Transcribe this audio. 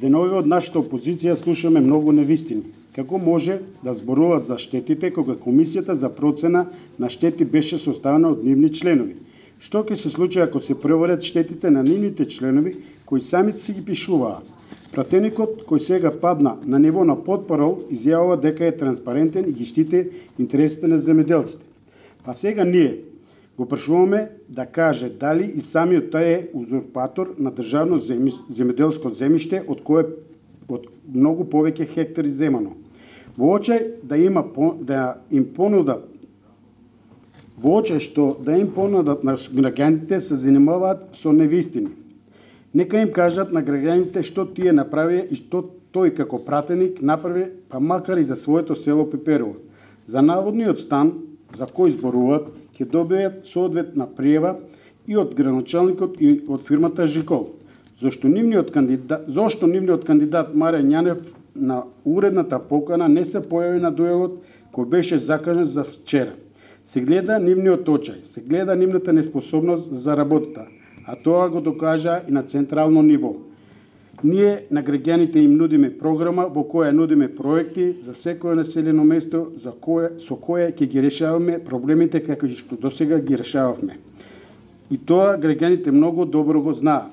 Денови од нашата опозиција слушаме многу невистини. Како може да зборуваат за штетите кога комисијата за процена на штети беше составена од нивни членови? Што ќе се случи ако се преварат штетите на нивните членови кои сами си ги пишуваа? Пратеникот кој сега падна на ниво на потпарол изјавува дека е транспарентен и ги штити интересите на земјоделците. Па сега ние го прашуваме да каже дали и самиот тој е узурпатор на државно земјоделско земјиште од кое од многу повеќе хектари земано. Во очај што да им понудат на граѓаните се занимаваат со невистини. Нека им кажат на граѓаните што тие направи и што тој како пратеник направи, па макар и за своето село Пиперово. За наводниот стан за кој зборуваат ќе добијат соодветна пријава и од градоначалникот и од фирмата Жикол. Зошто нивниот кандидат Маријан Јанев на уредната покана не се појави на дуелот кој беше закажан за вчера. Се гледа нивниот очај, се гледа нивната неспособност за работата, а тоа го докажа и на централно ниво. Ние на граѓаните им нудиме програма во која нудиме проекти за секое населено место со кое ќе ги решаваме проблемите како што досега ги решававме. И тоа граѓаните многу добро го знаат.